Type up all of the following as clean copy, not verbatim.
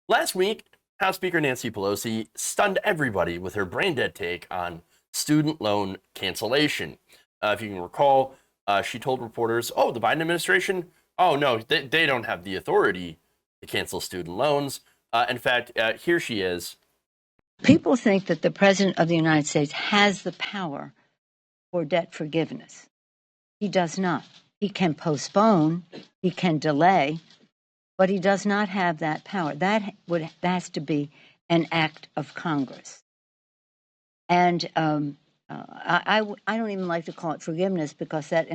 Last week, House Speaker Nancy Pelosi stunned everybody with her brain dead take on student loan cancellation. If you can recall, she told reporters, oh, the Biden administration, oh, no, they don't have the authority to cancel student loans. In fact, here she is. People think that the President of the United States has the power for debt forgiveness. He does not. He can postpone, he can delay, but he does not have that power. That has to be an act of Congress. And I don't even like to call it forgiveness because that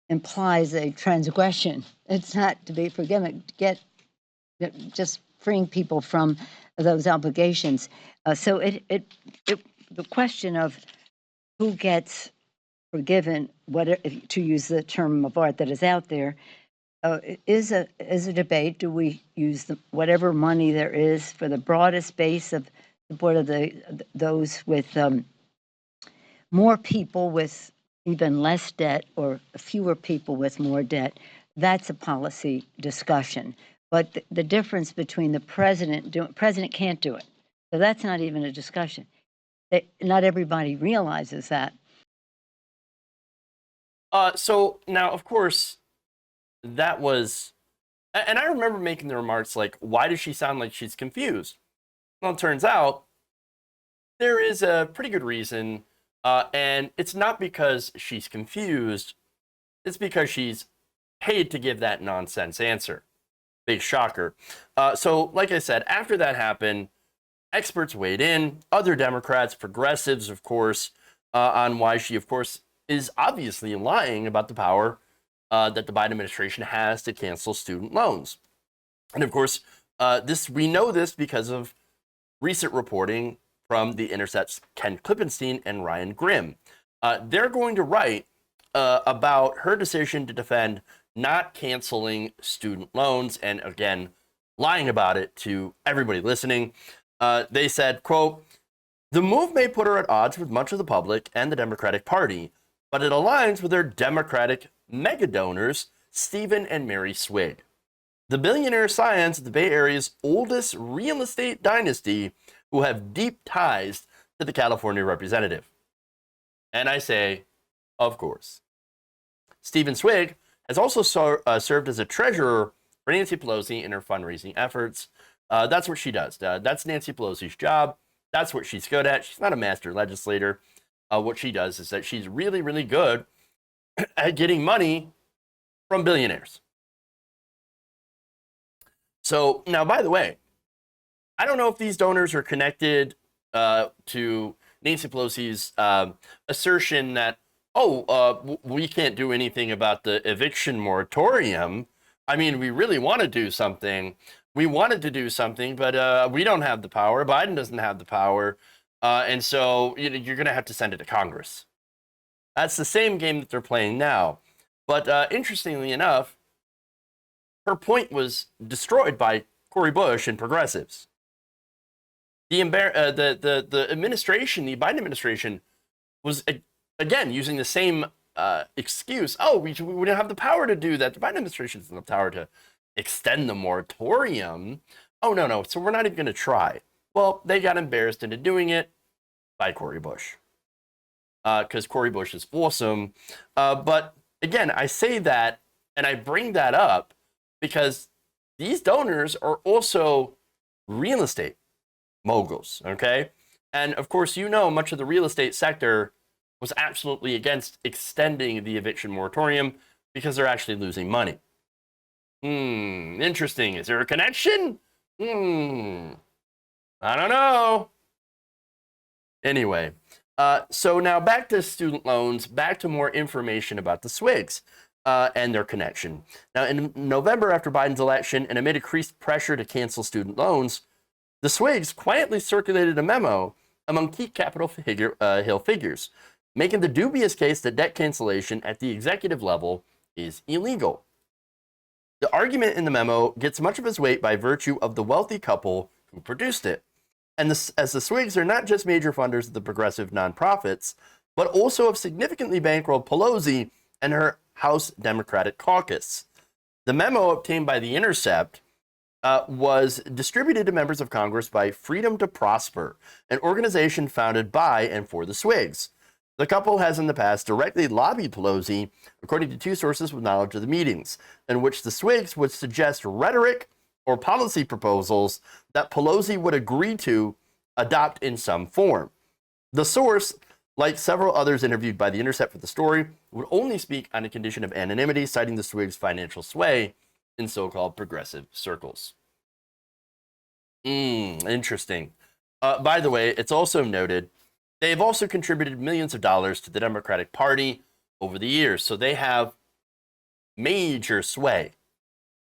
implies a transgression. It's not to be forgiven. Just freeing people from those obligations. So the question of who gets forgiven, to use the term of art that is out there, is a debate. Do we use whatever money there is for the broadest base of support of those with more people with even less debt or fewer people with more debt? That's a policy discussion. But the difference between the president can't do it. So that's not even a discussion. Not everybody realizes that. So now, of course, that was, and I remember making the remarks like, why does she sound like she's confused? Well, it turns out there is a pretty good reason, and it's not because she's confused, it's because she's paid to give that nonsense answer. Big shocker. So, like I said, after that happened, experts weighed in, other Democrats, progressives, of course, on why she, of course, is obviously lying about the power that the Biden administration has to cancel student loans. And of course, we know this because of recent reporting from the Intercept's Ken Klippenstein and Ryan Grimm. They're going to write about her decision to defend not canceling student loans, and again, lying about it to everybody listening. They said, quote, "The move may put her at odds with much of the public and the Democratic Party, but it aligns with their Democratic megadonors, Stephen and Mary Swig, the billionaire scions of the Bay Area's oldest real estate dynasty, who have deep ties to the California representative." And I say, of course. Stephen Swig has also served as a treasurer for Nancy Pelosi in her fundraising efforts. That's what she does. That's Nancy Pelosi's job. That's what she's good at. She's not a master legislator. What she does is that she's really, really good at getting money from billionaires. So now, by the way, I don't know if these donors are connected to Nancy Pelosi's assertion that, we can't do anything about the eviction moratorium. I mean, we really want to do something. We wanted to do something, but we don't have the power. Biden doesn't have the power. And so you're going to have to send it to Congress. That's the same game that they're playing now. But interestingly enough, her point was destroyed by Cori Bush and progressives. The administration, the Biden administration, was again using the same excuse. Oh, we don't have the power to do that. The Biden administration doesn't have the power to extend the moratorium. Oh, no. So we're not even going to try. Well, they got embarrassed into doing it by Cori Bush. Because Cori Bush is awesome. But again, I say that and I bring that up because these donors are also real estate moguls, okay? And of course, much of the real estate sector was absolutely against extending the eviction moratorium because they're actually losing money. Interesting. Is there a connection? I don't know. Anyway, so now back to student loans, back to more information about the Swigs and their connection. Now, in November, after Biden's election, and amid increased pressure to cancel student loans, the Swigs quietly circulated a memo among key Capitol Hill figures, making the dubious case that debt cancellation at the executive level is illegal. The argument in the memo gets much of its weight by virtue of the wealthy couple who produced it. And as the Swigs are not just major funders of the progressive nonprofits, but also have significantly bankrolled Pelosi and her House Democratic caucus. The memo obtained by The Intercept was distributed to members of Congress by Freedom to Prosper, an organization founded by and for the Swigs. The couple has in the past directly lobbied Pelosi, according to two sources with knowledge of the meetings, in which the Swigs would suggest rhetoric or policy proposals that Pelosi would agree to adopt in some form. The source, like several others interviewed by the Intercept for the story, would only speak on a condition of anonymity, citing the Swigs' financial sway in so-called progressive circles. Interesting. By the way, it's also noted they have also contributed millions of dollars to the Democratic Party over the years, so they have major sway.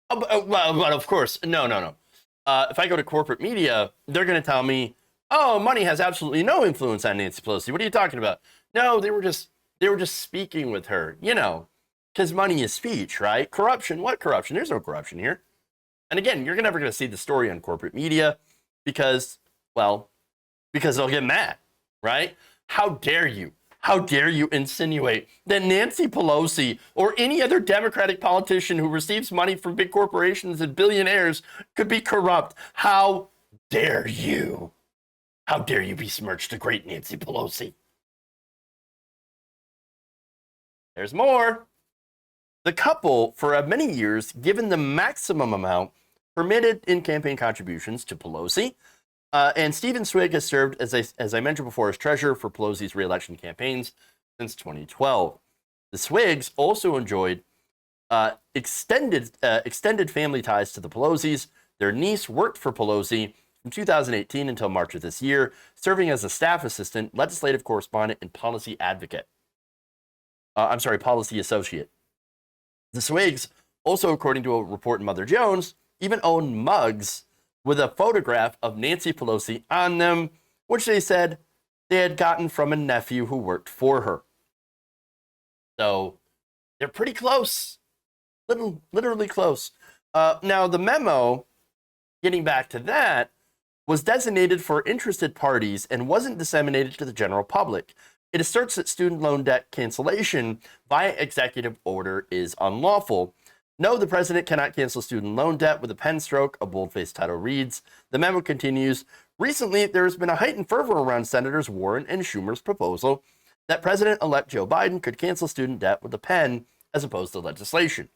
But of course, no. If I go to corporate media, they're going to tell me, "Oh, money has absolutely no influence on Nancy Pelosi." What are you talking about? No, they were just speaking with her, because money is speech, right? Corruption? What corruption? There's no corruption here. And again, you're never going to see the story on corporate media because they'll get mad, right? How dare you? How dare you insinuate that Nancy Pelosi or any other Democratic politician who receives money from big corporations and billionaires could be corrupt? How dare you? How dare you besmirch the great Nancy Pelosi? There's more. The couple, for many years, given the maximum amount permitted in campaign contributions to Pelosi, and Stephen Swig has served, as I mentioned before, as treasurer for Pelosi's re-election campaigns since 2012. The Swigs also enjoyed extended family ties to the Pelosi's. Their niece worked for Pelosi from 2018 until March of this year, serving as a staff assistant, legislative correspondent, and policy advocate. Policy associate. The Swigs also, according to a report in Mother Jones, even own mugs with a photograph of Nancy Pelosi on them, which they said they had gotten from a nephew who worked for her. So they're pretty close, literally close. Now, the memo, getting back to that, was designated for interested parties and wasn't disseminated to the general public. It asserts that student loan debt cancellation via executive order is unlawful. No, the president cannot cancel student loan debt with a pen stroke, a boldface title reads. The memo continues, recently there has been a heightened fervor around Senators Warren and Schumer's proposal that President-elect Joe Biden could cancel student debt with a pen as opposed to legislation.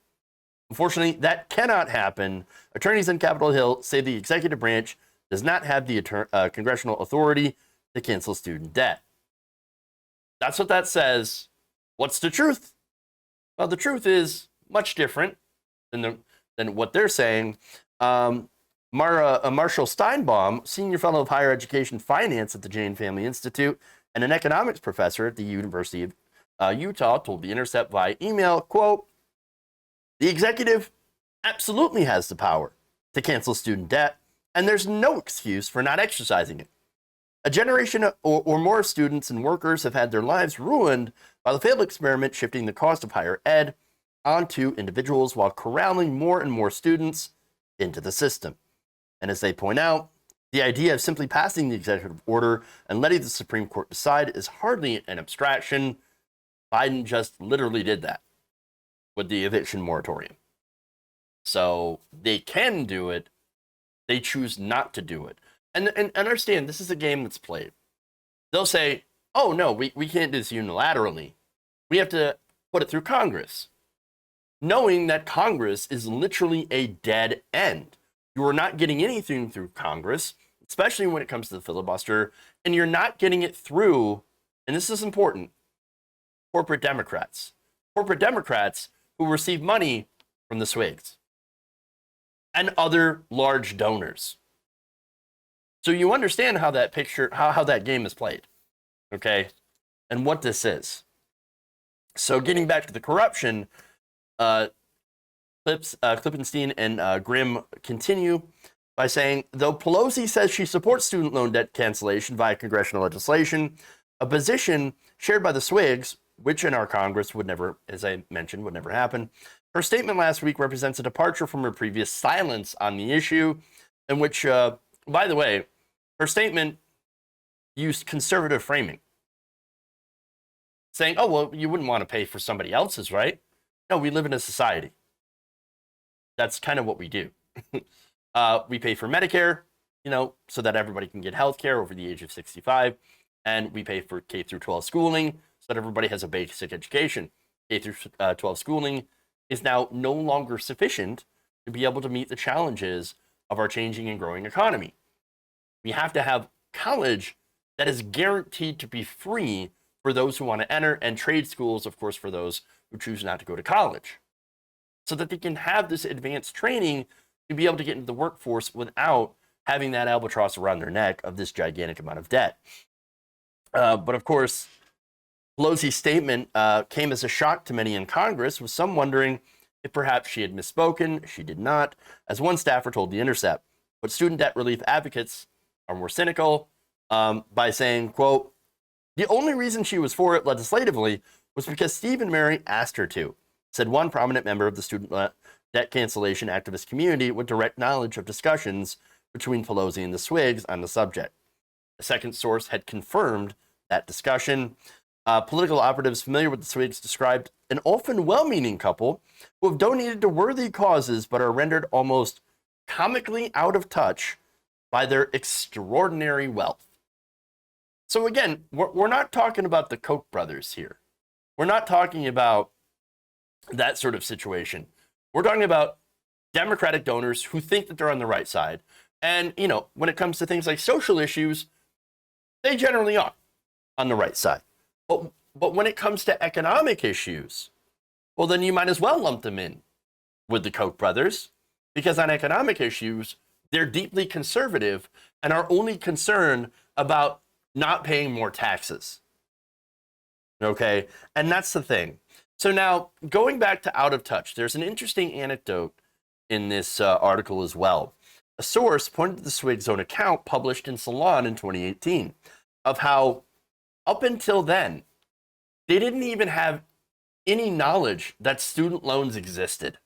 Unfortunately, that cannot happen. Attorneys on Capitol Hill say the executive branch does not have the congressional authority to cancel student debt. That's what that says. What's the truth? Well, the truth is much different than what they're saying. Marshall Steinbaum, senior fellow of higher education finance at the Jane Family Institute and an economics professor at the University of Utah, told The Intercept via email, quote, "The executive absolutely has the power to cancel student debt, and there's no excuse for not exercising it. A generation or more students and workers have had their lives ruined by the failed experiment shifting the cost of higher ed onto individuals while corralling more and more students into the system. And as they point out, the idea of simply passing the executive order and letting the Supreme Court decide is hardly an abstraction. Biden just literally did that with the eviction moratorium. So they can do it. They choose not to do it. And understand, this is a game that's played. They'll say, oh, no, we can't do this unilaterally. We have to put it through Congress. Knowing that Congress is literally a dead end. You are not getting anything through Congress, especially when it comes to the filibuster, and you're not getting it through, and this is important, corporate Democrats. Corporate Democrats who receive money from the Swigs and other large donors. So you understand how that picture, how that game is played, okay, and what this is. So getting back to the corruption, Klippenstein and Grimm continue by saying, though Pelosi says she supports student loan debt cancellation via congressional legislation, a position shared by the Swigs, which in our Congress would never, as I mentioned, would never happen. Her statement last week represents a departure from her previous silence on the issue, in which, by the way, her statement used conservative framing, saying, oh, well, you wouldn't want to pay for somebody else's, right? No, we live in a society. That's kind of what we do. We pay for Medicare, so that everybody can get health care over the age of 65. And we pay for K through 12 schooling so that everybody has a basic education. K through 12 schooling is now no longer sufficient to be able to meet the challenges of our changing and growing economy. We have to have college that is guaranteed to be free for those who want to enter, and trade schools, of course, for those who choose not to go to college, so that they can have this advanced training to be able to get into the workforce without having that albatross around their neck of this gigantic amount of debt. But of course, Pelosi's statement came as a shock to many in Congress, with some wondering if perhaps she had misspoken. She did not, as one staffer told The Intercept. But student debt relief advocates are more cynical by saying, quote, the only reason she was for it legislatively was because Steve and Mary asked her to, said one prominent member of the student debt cancellation activist community with direct knowledge of discussions between Pelosi and the Swigs on the subject. A second source had confirmed that discussion. Political operatives familiar with the Swigs described an often well-meaning couple who have donated to worthy causes but are rendered almost comically out of touch by their extraordinary wealth. So again, we're not talking about the Koch brothers here. We're not talking about that sort of situation. We're talking about Democratic donors who think that they're on the right side. And, when it comes to things like social issues, they generally are on the right side. But when it comes to economic issues, well, then you might as well lump them in with the Koch brothers, because on economic issues, they're deeply conservative and are only concerned about not paying more taxes. Okay? And that's the thing. So now, going back to out of touch, there's an interesting anecdote in this article as well. A source pointed to the Swig's own account published in Salon in 2018 of how, up until then, they didn't even have any knowledge that student loans existed.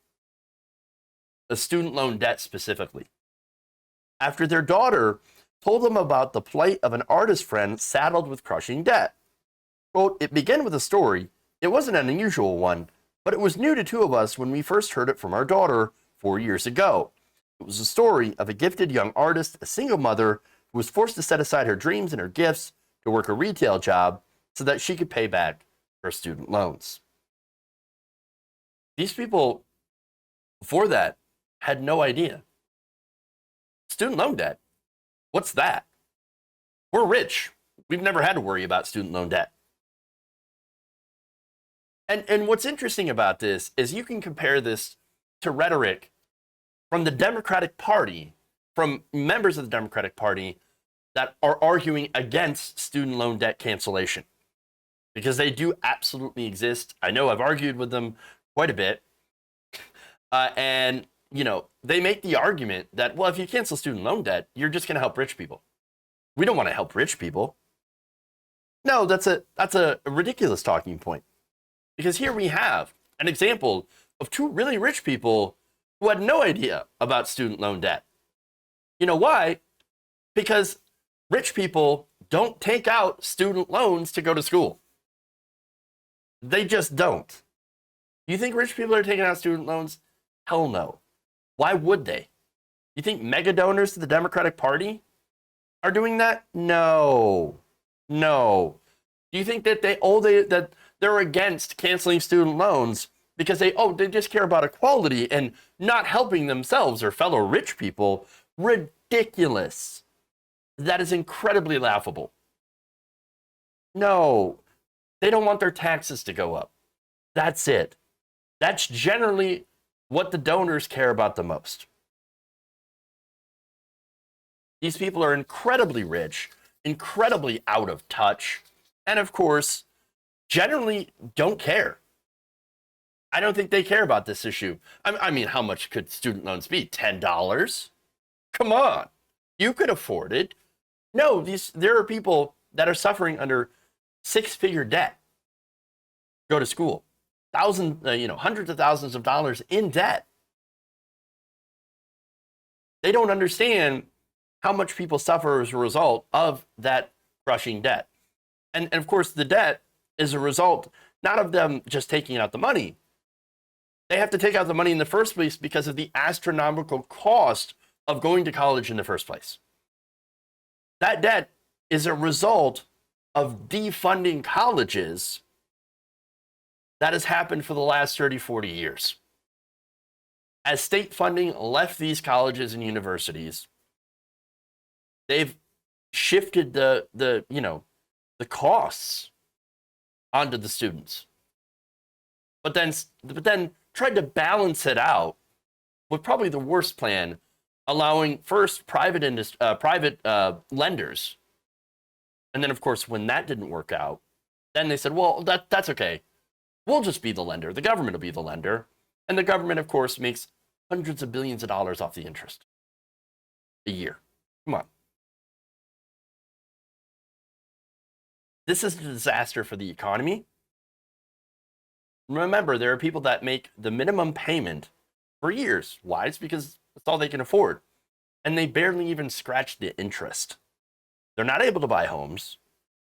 The student loan debt specifically. After their daughter told them about the plight of an artist friend saddled with crushing debt. Quote, it began with a story. It wasn't an unusual one, but it was new to two of us when we first heard it from our daughter 4 years ago. It was a story of a gifted young artist, a single mother, who was forced to set aside her dreams and her gifts to work a retail job so that she could pay back her student loans. These people, before that, had no idea. Student loan debt, what's that? We're rich. We've never had to worry about student loan debt. And what's interesting about this is you can compare this to rhetoric from the Democratic Party, from members of the Democratic Party that are arguing against student loan debt cancellation, because they do absolutely exist. I know I've argued with them quite a bit. And, they make the argument that, well, if you cancel student loan debt, you're just going to help rich people. We don't want to help rich people. No, that's a ridiculous talking point. Because here we have an example of two really rich people who had no idea about student loan debt. You know why? Because rich people don't take out student loans to go to school. They just don't. You think rich people are taking out student loans? Hell no. Why would they? You think mega donors to the Democratic Party are doing that? No. Do you think that that they're against canceling student loans because they just care about equality and not helping themselves or fellow rich people? Ridiculous. That is incredibly laughable. No, they don't want their taxes to go up. That's it. That's generally what the donors care about the most. These people are incredibly rich, incredibly out of touch, and of course, generally don't care. I don't think they care about this issue. I mean, how much could student loans be? $10? Come on. You could afford it. No, there are people that are suffering under six-figure debt. Go to school. Hundreds of thousands of dollars in debt. They don't understand how much people suffer as a result of that crushing debt. And of course, the debt is a result not of them just taking out the money. They have to take out the money in the first place because of the astronomical cost of going to college in the first place. That debt is a result of defunding colleges that has happened for the last 30, 40 years. As state funding left these colleges and universities, they've shifted the costs onto the students. But then tried to balance it out with probably the worst plan, allowing first private lenders. And then, of course, when that didn't work out, then they said, well, that's okay. We'll just be the lender. The government will be the lender. And the government, of course, makes hundreds of billions of dollars off the interest a year. Come on. This is a disaster for the economy. Remember, there are people that make the minimum payment for years. Why? It's because that's all they can afford. And they barely even scratch the interest. They're not able to buy homes.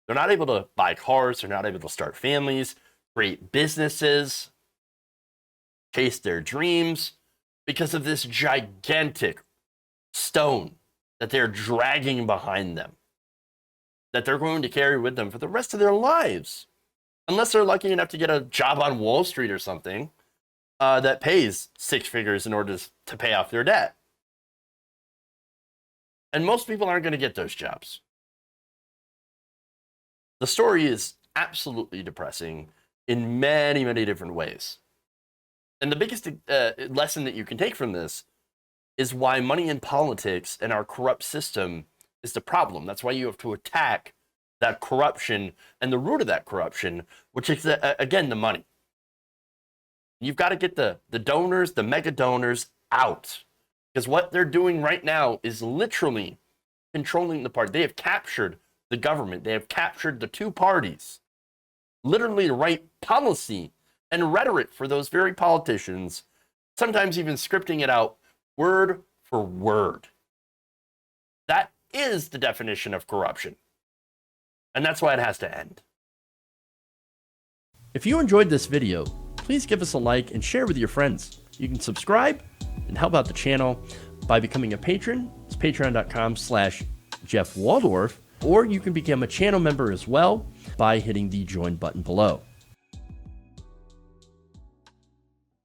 They're not able to buy cars. They're not able to start families, create businesses, chase their dreams because of this gigantic stone that they're dragging behind them, that they're going to carry with them for the rest of their lives. Unless they're lucky enough to get a job on Wall Street or something that pays six figures in order to pay off their debt. And most people aren't going to get those jobs. The story is absolutely depressing in many, many different ways. And the biggest lesson that you can take from this is why money in politics and our corrupt system is the problem. That's why you have to attack that corruption and the root of that corruption, which is, again, the money. You've got to get the donors, the mega donors out. Because what they're doing right now is literally controlling the party. They have captured the government. They have captured the two parties. Literally to write policy and rhetoric for those very politicians, sometimes even scripting it out word for word. That is the definition of corruption. And that's why it has to end. If you enjoyed this video, please give us a like and share with your friends. You can subscribe and help out the channel by becoming a patron. It's patreon.com/Jeff Waldorf, or you can become a channel member as well by hitting the join button below.